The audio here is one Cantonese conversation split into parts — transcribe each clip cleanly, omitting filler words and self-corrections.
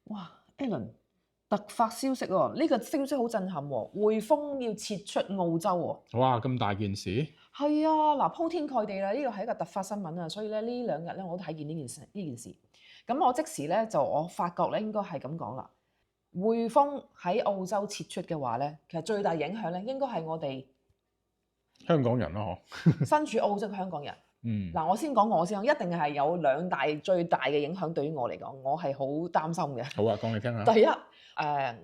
哇 Alan 突發消息喎，呢個消息好震撼喎，匯豐要撤出澳洲喎。哇！咁大件事？係啊，嗱鋪天蓋地啦，呢個係一個突發新聞啊，所以咧呢兩日咧我都睇見呢件事。咁我即時咧就我發覺咧應該係咁講啦，匯豐喺澳洲撤出嘅話咧，其實最大影響咧應該係我哋香港人咯，嗬。身處澳洲嘅香港人。嗯。嗱，我先講，一定係有兩大最大嘅影響對於我嚟講，我係好擔心嘅。好啊，講嚟聽下。第一，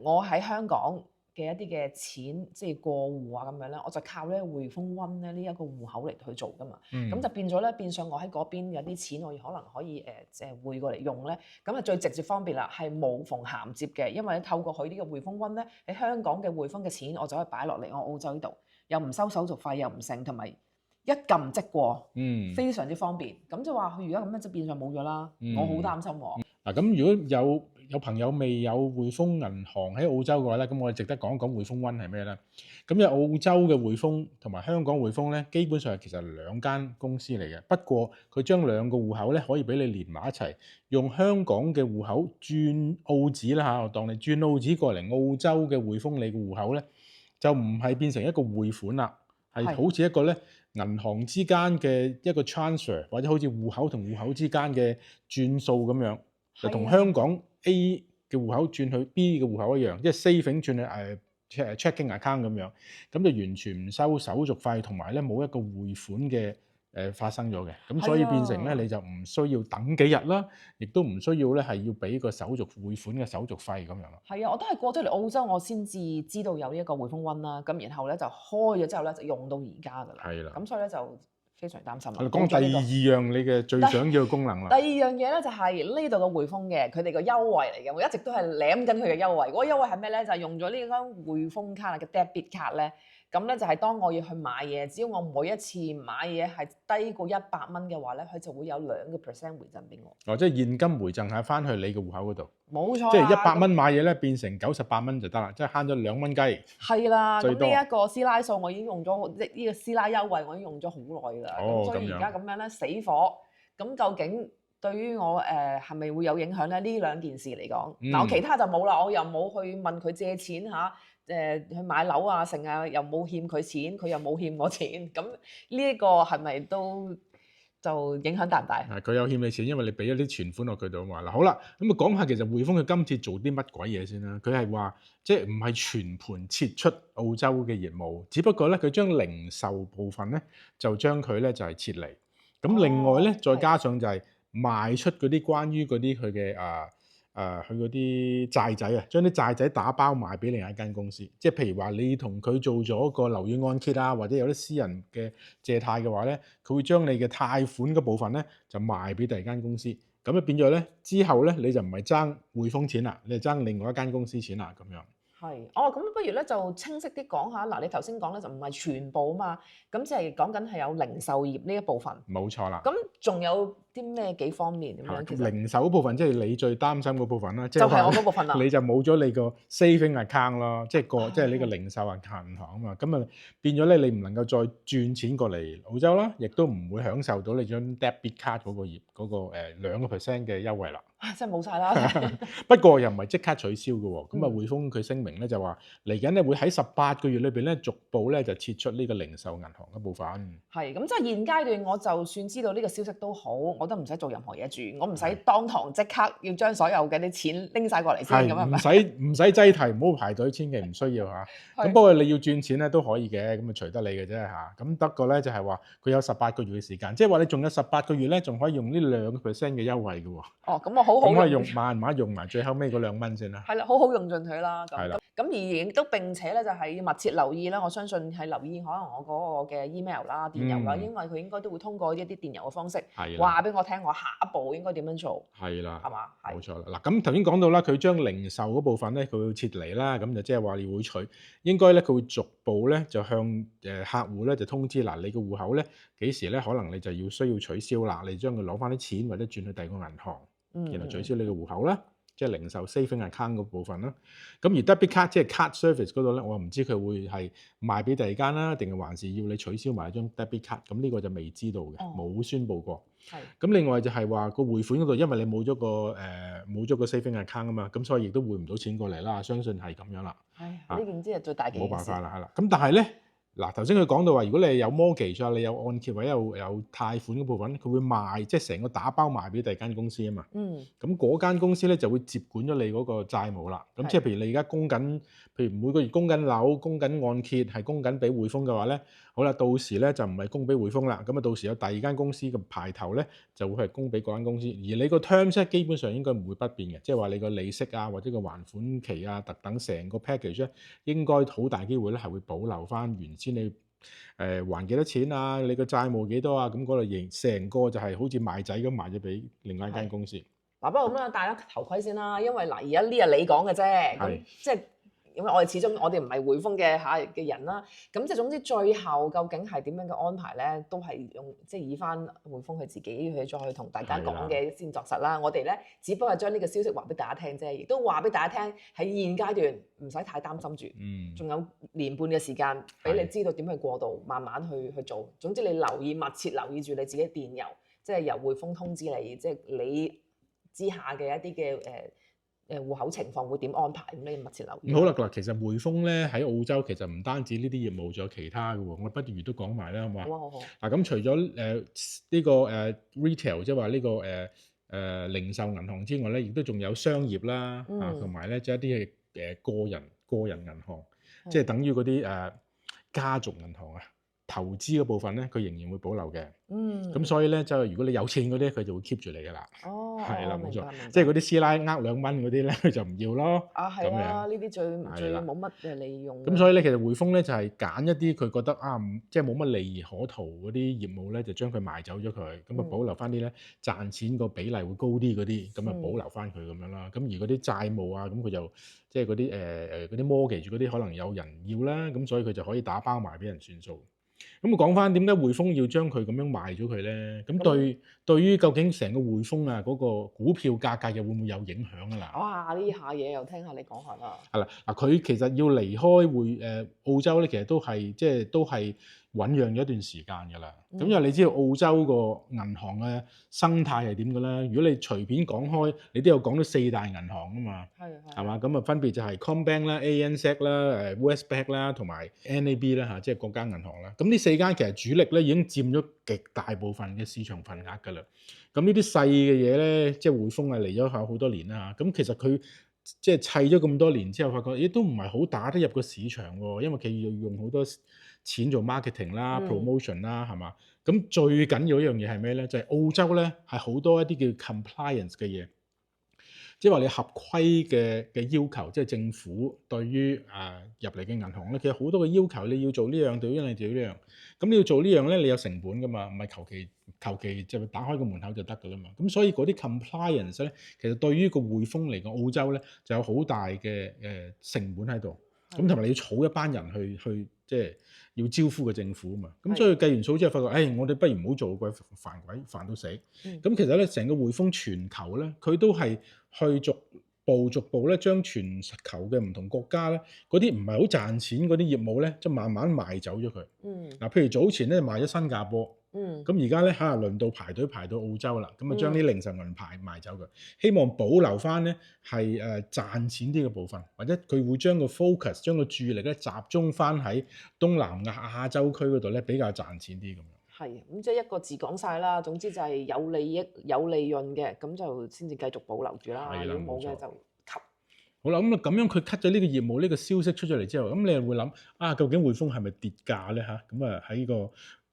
我喺香港嘅一啲嘅錢，即係過戶啊咁樣咧，我就靠咧匯豐 One 咧呢一個戶口嚟去做噶嘛。咁就變咗咧，變相我喺嗰邊有啲錢，我可能可以匯過嚟用咧。咁啊最直接方便啦，係無縫銜接嘅，因為透過佢呢個匯豐 One 咧，喺香港嘅匯豐嘅錢，我就可以擺落嚟我澳洲呢度，又唔收手續費，又唔剩，同埋一撳即過，非常之方便。咁就話佢如果咁樣就變相冇咗啦，我好擔心喎。嗱，咁如果有朋友未有匯豐銀行喺澳洲嘅話咧，咁我哋值得講一講匯豐 One 係咩咧？咁有澳洲嘅匯豐同埋香港匯豐咧，基本上其實係兩間公司嚟嘅。不過佢將兩個戶口咧可以俾你連埋一齊，用香港嘅戶口轉澳紙啦嚇，我當你轉澳紙過嚟澳洲嘅匯豐你嘅戶口咧，就唔係變成一個匯款啦，係好似一個咧銀行之間嘅一個 transfer， 或者好似戶口同戶口之間嘅轉數咁樣。就同香港 A 嘅戶口轉去 B 嘅戶口一樣，即係 saving 轉去checking account 咁樣，咁就完全唔收手續費，同埋咧冇一個匯款嘅發生咗嘅，咁所以變成咧你就唔需要等幾日啦，亦都唔需要咧係要俾個手續匯款嘅手續費咁樣咯。係啊，我都係過咗嚟澳洲，我先至知道有呢一個匯豐 One 啦，咁然後咧就開咗之後咧就用到而家噶啦。係啦，咁所以咧就非常擔心啦。講第二樣你嘅最想要嘅功能啦。第二樣嘢咧就係呢度嘅匯豐嘅佢哋個優惠嚟嘅，我一直都係舐緊佢嘅優惠。嗰個優惠係咩咧？就係用咗呢張匯豐卡嘅 debit 卡咧。咁咧就係當我要去買嘢，只要我每一次買嘢係低過100蚊嘅話咧，佢就會有2% 回贈俾我。哦，即係現金回贈係翻去你嘅戶口嗰度。冇錯。即係100蚊買嘢咧，變成98蚊就得啦，即係慳咗2蚊雞。係啦，咁呢一個師奶數我已經用咗，呢個師奶優惠我已經用咗好耐㗎啦。咁所以而家咁樣咧死火，咁究竟對於我係咪會有影響咧？呢兩件事嚟講，嗱我其他就冇啦，我又冇去問佢借錢嚇。去買樓啊，成啊又冇欠佢錢，佢又冇欠我錢，咁呢一個係咪都就影響大唔大？佢有欠你錢，因為你俾咗啲存款落佢度啊嘛。嗱好啦，咁啊講下其實匯豐佢今次做啲乜鬼嘢先啦？佢係話即係唔係全盤撤出澳洲嘅業務，只不過咧佢將零售部分咧就將佢咧就係撤離。咁另外咧再加上就係賣出嗰啲關於嗰啲佢嘅佢嗰啲債仔啊，將啲債仔打包賣俾另一間公司，即係譬如話你同佢做咗個樓宇按揭啊，或者有啲私人嘅借貸嘅話咧，佢會將你嘅貸款嗰部分咧就賣俾第二間公司，咁就變咗咧之後咧你就唔係爭匯豐錢啦，你係爭另外一間公司錢啦咁樣。係，咁不如咧就清晰啲講下，嗱你頭先講咧就唔係全部啊嘛，咁即係講緊係有零售業呢一部分。冇錯啦。咁仲有啲咩幾方面咁樣？其實零售嗰部分即係你最擔心嗰部分啦，就係我嗰部分啦。你就冇咗你個 saving account 咯，即係呢個零售銀行啊嘛，咁啊變咗咧你唔能夠再轉錢過嚟澳洲啦，亦都唔會享受到你張 debit card 嗰個2% 嘅優惠啦。真係冇晒啦！不過又唔係即刻取消嘅喎，咁啊匯豐佢聲明咧就話嚟緊咧會喺18個月裏邊咧逐步咧就撤出呢個零售銀行嘅部分。係咁，即係現階段我就算知道呢個消息都好，我都唔使做任何嘢住，我唔使當堂即刻要將所有嘅啲錢拎晒過嚟先咁係咪？唔使擠提，唔好排隊，千祈唔需要嚇。咁不過你要轉錢咧都可以嘅，咁啊隨得你嘅啫嚇。咁不過咧就係話佢有18個月嘅時間，即係話你仲有18個月咧，仲可以用呢2% 嘅優惠嘅喎。哦，咁我好咁可以慢慢用埋最後尾嗰2蚊先啦。係啦，好好用盡佢啦。係啦。咁而亦都並且咧就係要密切留意啦。我相信係留意可能我嗰個嘅 email 啦、電郵啦，因為佢應該都會通過一啲電郵嘅方式話俾我聽，我下一步應該點樣做。係啦，係嘛？冇錯啦。嗱，咁頭先講到啦，佢將零售嗰部分咧，佢會撤離啦，咁就即係話你會應該咧佢會逐步咧就向客戶咧就通知嗱，你個戶口咧幾時咧可能你就需要取消啦，你將佢攞翻啲錢或者轉去第二個銀行，然後取消你個戶口啦。即係零售 saving account 嗰部分啦。咁而 debit card 即係 card service 嗰度咧，我唔知佢會係賣俾第二間啦，定係還是要你取消埋張 debit card。咁呢個就未知道嘅，冇宣佈過。係。咁另外就係話個匯款嗰度，因為你冇咗個 saving account 啊嘛，咁所以亦都匯唔到錢過嚟啦。相信係咁樣啦。係呢件真係最大嘅冇辦法啦，係啦。咁但係咧。嗱，頭先佢講到話，如果你係有 mortgage 啊，你有按揭或者有貸款嗰部分，佢會賣，即係成個打包賣俾第二間公司啊嘛。咁嗰間公司咧就會接管咗你嗰個債務啦。咁即係譬如你而家供緊，譬如每個月供緊樓、供緊按揭，係供緊俾匯豐嘅話咧，好啦，到時咧就唔係供俾匯豐啦。咁啊，到時有第二間公司嘅牌頭咧，就會係供俾嗰間公司。而你個 terms 咧，基本上應該唔會不變嘅，即係話你個利息啊，或者個還款期啊，等成個 package 咧，應該好大機會咧係會保留翻原先你還幾多錢啊？你個債務幾多啊？咁嗰度成個就係好似賣仔咁賣咗俾另外一間公司。嗱，不過咁樣戴咗頭盔先啦，因為嗱而家呢日你講嘅啫，咁即係因為我哋始終我哋唔係匯豐嘅人啦，咁即係總之最後究竟係點樣嘅安排咧，都係用即係以翻匯豐佢自己去再去同大家講嘅先作實啦。我哋咧只不過係將呢個消息話俾大家聽啫，亦都話俾大家聽喺現階段唔使太擔心住，仲有年半嘅時間俾你知道點去過渡，慢慢去做。總之你密切留意住你自己電郵，即係由匯豐通知你，即係你之下嘅一啲嘅戶口情況會點安排，咁你密切留意。好啦，嗱，其實匯豐咧喺澳洲其實唔單止呢啲業務，仲有其他嘅喎，我不如都講埋啦，好嘛？好。嗱，咁除咗呢個retail，即係話呢個零售銀行之外咧，亦都仲有商業啦，同埋咧即係一啲嘅個人銀行，即係等於嗰啲家族銀行啊。投資嗰部分咧，佢仍然會保留嘅。咁所以咧，就如果你有錢嗰啲，佢就會 keep 住你㗎啦。係啦，冇錯。即係嗰啲師奶2蚊嗰啲咧，佢就唔要咯。係啊，呢啲最冇乜嘅利用。咁所以咧，其實匯豐咧就係揀一啲佢覺得即係冇乜利而可圖嗰啲業務咧，就將佢賣走咗佢，咁啊保留翻啲咧賺錢個比例會高啲嗰啲，咁啊保留翻佢咁樣啦。咁而嗰啲債務啊，咁佢就即係嗰啲 mortgage 嗰啲可能有人要啦，咁所以佢就可以打包埋俾人算數。咁講翻點解匯豐要將佢咁樣賣咗佢咧？咁對於究竟成個匯豐啊嗰個股票價格又會唔會有影響啊？嗱，哇！呢下嘢又聽下你講下啦。係啦，嗱，佢其實要離開澳洲咧，其實都係醖釀咗一段時間㗎啦。咁因為你知道澳洲個銀行嘅生態係點㗎啦？如果你隨便講開，你都有講到4大銀行啊嘛。係嘛？咁啊分別就係 CommBank 啦、ANZ 啦、Westpac 啦同埋 NAB 啦嚇，即係國家銀行啦。咁呢4間其實主力咧已經佔咗極大部分嘅市場份額㗎啦。咁呢啲細嘅嘢咧，即係匯豐係嚟咗好多年啦嚇。咁其實佢即係砌咗咁多年之後，發覺亦都唔係好打得入個市場喎，因為佢要用好多錢做 marketing 啦、promotion 啦，係嘛？咁最緊要一樣嘢係咩咧？就係澳洲咧係好多一啲叫 compliance 嘅嘢，即係話你合規嘅要求，即係政府對於入嚟嘅銀行咧，其實好多嘅要求，你要做呢樣，對於你做呢樣。咁你要做呢樣咧，你有成本噶嘛，唔係求其就打開個門口就得噶啦嘛。咁所以嗰啲 compliance 咧，其實對於個匯豐嚟講，澳洲咧就有好大嘅成本喺度。咁同埋你要儲一班人去即係要招呼個政府啊嘛。咁所以計完數之後，發覺我哋不如唔好做鬼煩到死。咁其實咧，成個匯豐全球咧，佢都係去逐步咧，將全球嘅唔同國家咧，嗰啲唔係好賺錢嗰啲業務咧，即係慢慢賣走咗佢。嗱，譬如早前咧賣咗新加坡。咁而家咧輪到排隊排到澳洲啦，咁啊將啲零售銀牌賣走佢，希望保留翻咧係賺錢啲嘅部分，或者佢會將個 focus 將個注意力咧集中翻喺東南亞洲區嗰度咧，比較賺錢啲咁樣。係，咁即係一個字講晒啦。總之就係有利益有利潤嘅，咁就先至繼續保留住啦。如果冇嘅就 cut。好啦，咁樣佢 cut 咗呢個業務，呢個消息出咗嚟之後，咁你又會諗究竟匯豐係咪跌價咧嚇？咁啊喺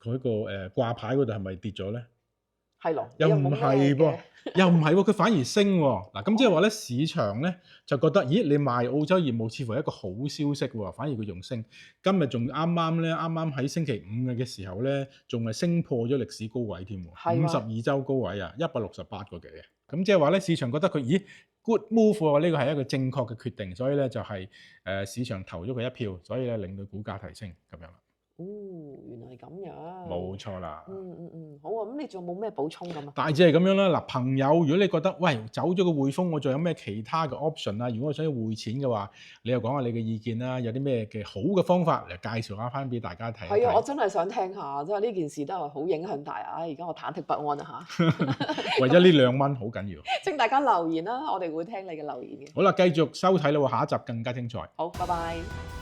佢個掛牌嗰度係咪跌咗咧？係咯，又唔係噃，又唔係喎，佢反而升喎。嗱，咁即係話咧，市場咧就覺得，咦，你賣澳洲業務似乎係一個好消息喎，反而佢仲升。今日仲啱啱喺星期5嘅時候咧，仲係升破咗歷史高位添喎，52週高位啊，168個幾啊。咁即係話咧，市場覺得佢，咦，good move 喎，呢個係一個正確嘅決定，所以咧就係市場投咗佢一票，所以咧令到股價提升咁樣啦。哦，原來係咁樣。冇錯啦。好啊，咁你仲有冇咩補充咁啊？大致係咁樣啦。嗱，朋友，如果你覺得喂走咗個匯豐，我仲有咩其他嘅 option 啊？如果我想要匯錢嘅話，你又講下你嘅意見啦。有啲咩嘅好嘅方法嚟介紹下翻俾大家睇一睇。係啊，我真係想聽下，真係呢件事都係好影響大啊！而家我忐忑不安啊嚇。為咗呢2蚊好緊要。請大家留言啦，我哋會聽你嘅留言嘅。好啦，繼續收睇啦喎，下一集更加精彩。好，拜拜。